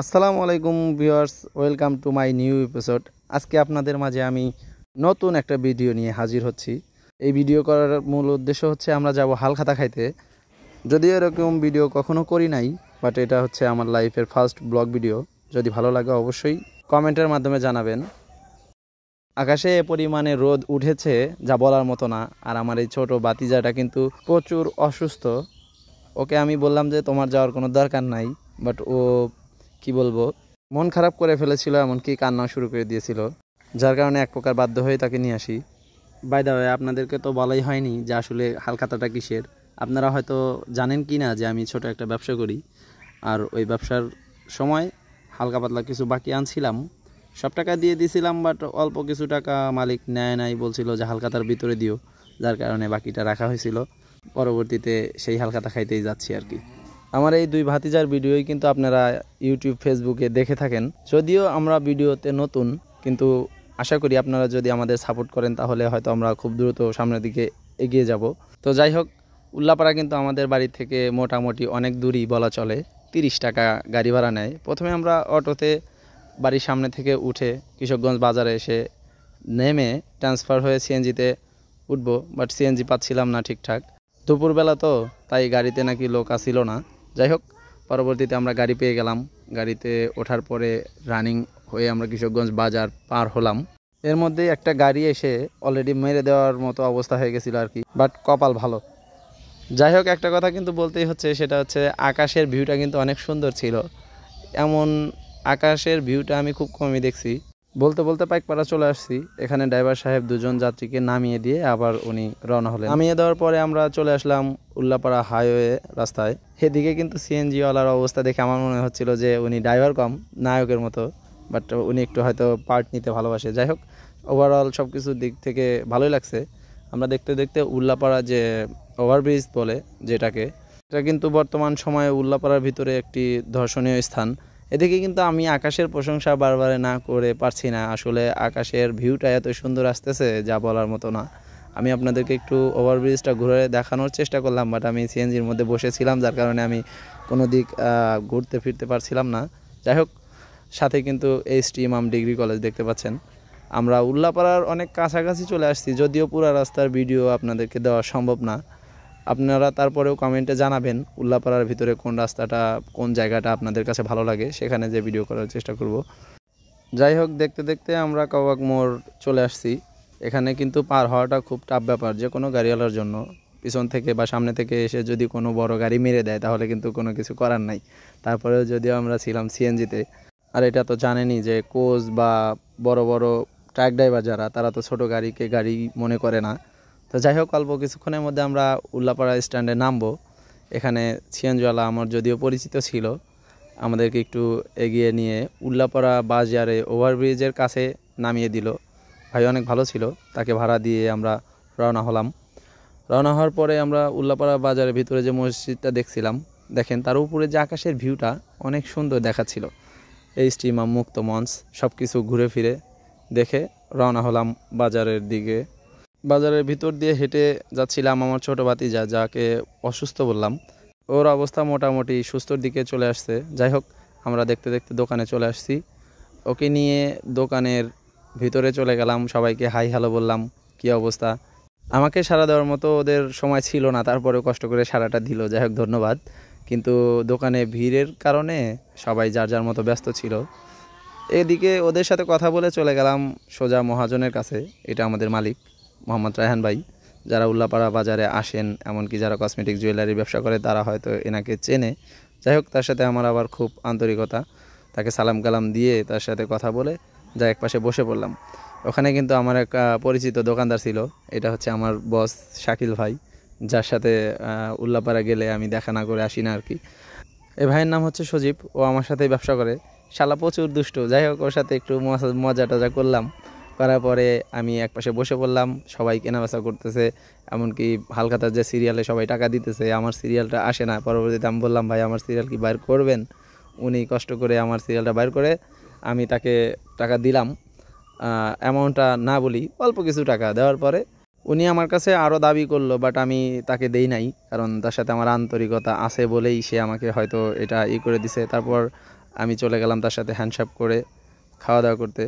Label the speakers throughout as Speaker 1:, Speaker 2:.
Speaker 1: আসসালামু আলাইকুম viewers, welcome to my new episode. আজকে আপনাদের মাঝে আমি নতুন একটা ভিডিও নিয়ে হাজির হচ্ছি। এই ভিডিও করার মূল উদ্দেশ্য হচ্ছে আমরা যাব হালখাতা খাইতে। যদিও এরকম ভিডিও কখনো করি নাই, বাট এটা হচ্ছে আমার লাইফের ফার্স্ট ব্লগ ভিডিও। যদি ভালো লাগে অবশ্যই কমেন্টের মাধ্যমে জানাবেন। আকাশে এ পরিমাণে রোদ উঠেছে যা বলার মতো না। আর আমার এই ছোট বাতিজাটা কিন্তু প্রচুর অসুস্থ। ওকে আমি বললাম যে তোমার যাওয়ার কোনো দরকার নাই, বাট ও কি বলবো, মন খারাপ করে ফেলেছিল, এমনকি কান্না শুরু করে দিয়েছিল, যার কারণে এক প্রকার বাধ্য হয়ে তাকে নিয়ে আসি। বাই দ্য ওয়ে, আপনাদেরকে তো বলাই হয়নি যে আসলে হালখাতাটা কিসের। আপনারা হয়তো জানেন কি না যে আমি ছোট একটা ব্যবসা করি, আর ওই ব্যবসার সময় হালকা পাতলা কিছু বাকি আনছিলাম, সব টাকা দিয়ে দিয়েছিলাম, বাট অল্প কিছু টাকা মালিক নেয় নাই, বলছিল যে হালখাতার ভিতরে দিও, যার কারণে বাকিটা রাখা হয়েছিল। পরবর্তীতে সেই হালখাতা খাইতেই যাচ্ছি আর কি। আমার এই দুই ভাতিজার ভিডিওই কিন্তু আপনারা ইউটিউব ফেসবুকে দেখে থাকেন। যদিও আমরা ভিডিওতে নতুন, কিন্তু আশা করি আপনারা যদি আমাদের সাপোর্ট করেন তাহলে হয়তো আমরা খুব দ্রুত সামনের দিকে এগিয়ে যাব। তো যাই হোক, উল্লাপাড়া কিন্তু আমাদের বাড়ি থেকে মোটামুটি অনেক দূরই বলা চলে। 30 টাকা গাড়ি ভাড়া নেয়। প্রথমে আমরা অটোতে বাড়ির সামনে থেকে উঠে কৃষকগঞ্জ বাজারে এসে নেমে ট্রান্সফার হয়ে সিএনজিতে উঠবো, বাট সিএনজি পাচ্ছিলাম না ঠিকঠাক। দুপুরবেলা তো, তাই গাড়িতে নাকি লোক আসছিল না। যাই হোক, পরবর্তীতে আমরা গাড়ি পেয়ে গেলাম। গাড়িতে ওঠার পরে রানিং হয়ে আমরা কৃষকগঞ্জ বাজার পার হলাম। এর মধ্যে একটা গাড়ি এসে অলরেডি মেরে দেওয়ার মতো অবস্থা হয়ে গেছিলো আর কি, বাট কপাল ভালো। যাই হোক, একটা কথা কিন্তু বলতেই হচ্ছে, সেটা হচ্ছে আকাশের ভিউটা কিন্তু অনেক সুন্দর ছিল। এমন আকাশের ভিউটা আমি খুব কমই দেখছি। বলতে বলতে পাইকপাড়া চলে আসছি। এখানে ড্রাইভার সাহেব দুজন যাত্রীকে নামিয়ে দিয়ে আবার উনি রওনা হলেন। নামিয়ে দেওয়ার পরে আমরা চলে আসলাম উল্লাপাড়া হাইওয়ে রাস্তায়। এদিকে কিন্তু সিএনজিওয়ালার অবস্থা দেখে আমার মনে হচ্ছিল যে উনি ড্রাইভার কম নায়কের মতো, বাট উনি একটু হয়তো পার্ট নিতে ভালোবাসে। যাই হোক, ওভারঅল সব কিছুর দিক থেকে ভালোই লাগছে। আমরা দেখতে দেখতে উল্লাপাড়া যে ওভারব্রিজ বলে যেটাকে, এটা কিন্তু বর্তমান সময়ে উল্লাপাড়ার ভিতরে একটি দর্শনীয় স্থান। এদিকে কিন্তু আমি আকাশের প্রশংসা বারবার না করে পারছি না। আসলে আকাশের ভিউটা এত সুন্দর আসতেছে যা বলার মতো না। আমি আপনাদেরকে একটু ওভারব্রিজটা ঘুরে দেখানোর চেষ্টা করলাম, বাট আমি সিএনজির মধ্যে বসেছিলাম, যার কারণে আমি কোনো দিক ঘুরতে ফিরতে পারছিলাম না। যাই হোক, সাথে কিন্তু এইচটি ইমাম ডিগ্রি কলেজ দেখতে পাচ্ছেন। আমরা উল্লাপাড়ার অনেক কাছাকাছি চলে আসছি, যদিও পুরো রাস্তার ভিডিও আপনাদেরকে দেওয়া সম্ভব না। আপনারা তারপরেও কমেন্টে জানাবেন উল্লাপাড়ার ভিতরে কোন রাস্তাটা, কোন জায়গাটা আপনাদের কাছে ভালো লাগে, সেখানে যে ভিডিও করার চেষ্টা করব। যাই হোক, দেখতে দেখতে আমরা কাওয়াক মোড় চলে আসছি। এখানে কিন্তু পার হওয়াটা খুব টাফ ব্যাপার যে কোনো গাড়িওয়ালার জন্য। পিছন থেকে বা সামনে থেকে এসে যদি কোনো বড় গাড়ি মেরে দেয় তাহলে কিন্তু কোনো কিছু করার নাই। তারপরেও যদিও আমরা ছিলাম সিএনজিতে, আর এটা তো জানেনই যে কোচ বা বড় বড় ট্রাক ড্রাইভার যারা, তারা তো ছোট গাড়িকে গাড়ি মনে করে না। তো যাই হোক, অল্প কিছুক্ষণের মধ্যে আমরা উল্লাপাড়া স্ট্যান্ডে নামবো। এখানে সিএনজিওয়ালা আমার যদিও পরিচিত ছিল, আমাদেরকে একটু এগিয়ে নিয়ে উল্লাপাড়া বাজারে ওভারব্রিজের কাছে নামিয়ে দিল। ভাই অনেক ভালো ছিল, তাকে ভাড়া দিয়ে আমরা রওনা হলাম। রওনা হওয়ার পরে আমরা উল্লাপাড়া বাজারের ভিতরে যে মসজিদটা দেখছিলাম, দেখেন তার উপরে যে আকাশের ভিউটা অনেক সুন্দর দেখাচ্ছিল। এইচটি ইমাম মুক্ত মঞ্চ সব কিছু ঘুরে ফিরে দেখে রওনা হলাম বাজারের দিকে। বাজারের ভিতর দিয়ে হেঁটে যাচ্ছিলাম। আমার ছোটো ভাতিজা, যাকে অসুস্থ বললাম, ওর অবস্থা মোটামুটি সুস্থর দিকে চলে আসছে। যাই হোক, আমরা দেখতে দেখতে দোকানে চলে আসছি। ওকে নিয়ে দোকানের ভিতরে চলে গেলাম, সবাইকে হাই হ্যালো বললাম, কী অবস্থা। আমাকে সাড়া দেওয়ার মতো ওদের সময় ছিল না, তারপরেও কষ্ট করে সাড়াটা দিল। যাই হোক, ধন্যবাদ। কিন্তু দোকানে ভিড়ের কারণে সবাই যার যার মতো ব্যস্ত ছিল। এদিকে ওদের সাথে কথা বলে চলে গেলাম সোজা মহাজনের কাছে। এটা আমাদের মালিক মোহাম্মদ রায়হান ভাই, যারা উল্লাপাড়া বাজারে আসেন, এমনকি যারা কসমেটিক জুয়েলারি ব্যবসা করে তারা হয়তো এনাকে চেনে। যাই হোক, তার সাথে আমার আবার খুব আন্তরিকতা। তাকে সালাম কালাম দিয়ে তার সাথে কথা বলে যা এক পাশে বসে পড়লাম। ওখানে কিন্তু আমার এক পরিচিত দোকানদার ছিল। এটা হচ্ছে আমার বস শাকিল ভাই, যার সাথে উল্লাপাড়া গেলে আমি দেখা না করে আসি না আর কি। এই ভাইয়ের নাম হচ্ছে সজীব, ও আমার সাথেই ব্যবসা করে। শালা প্রচুর দুষ্ট। যাই হোক, ওর সাথে একটু মজা টজা করলাম। করার পরে আমি একপাশে বসে পড়লাম, সবাই কেনাবেচা করতেছে, এমনকি হালখাতার যে সিরিয়ালে সবাই টাকা দিতেছে, আমার সিরিয়ালটা আসে না। পরবর্তীতে আমি বললাম, ভাই আমার সিরিয়াল কি বাইর করবেন? উনি কষ্ট করে আমার সিরিয়ালটা বাইর করে আমি তাকে টাকা দিলাম। অ্যামাউন্টটা না বলি, অল্প কিছু টাকা দেওয়ার পরে উনি আমার কাছে আরও দাবি করলো, বাট আমি তাকে দেই নাই, কারণ তার সাথে আমার আন্তরিকতা আছে বলেই সে আমাকে হয়তো এটা করে দিছে। তারপর আমি চলে গেলাম তার সাথে হ্যান্ডশেক করে খাওয়া দাওয়া করতে।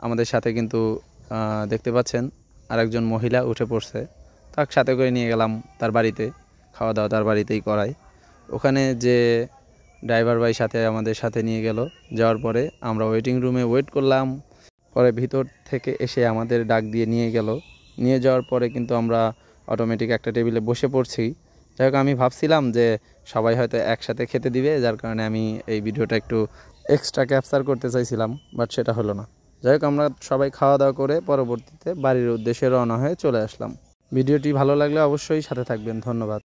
Speaker 1: আমাদের সাথে কিন্তু দেখতে পাচ্ছেন আরেকজন মহিলা উঠে পড়ছে, তাকে সাথে করে নিয়ে গেলাম তার বাড়িতে, খাওয়া দাওয়া তার বাড়িতেই করাই। ওখানে যে ড্রাইভার ভাই সাথে আমাদের সাথে নিয়ে গেল, যাওয়ার পরে আমরা ওয়েটিং রুমে ওয়েট করলাম। পরে ভিতর থেকে এসে আমাদের ডাক দিয়ে নিয়ে গেল। নিয়ে যাওয়ার পরে কিন্তু আমরা অটোমেটিক একটা টেবিলে বসে পড়ছি। যাই হোক, আমি ভাবছিলাম যে সবাই হয়তো একসাথে খেতে দিবে, যার কারণে আমি এই ভিডিওটা একটু এক্সট্রা ক্যাপচার করতে চাইছিলাম, বাট সেটা হলো না। যাই হোক, আমরা সবাই খাওয়া দাওয়া করে পরবর্তীতে বাড়ির উদ্দেশ্যে রওনা হয়ে চলে আসলাম। ভিডিওটি ভালো লাগলে অবশ্যই সাথে থাকবেন। ধন্যবাদ।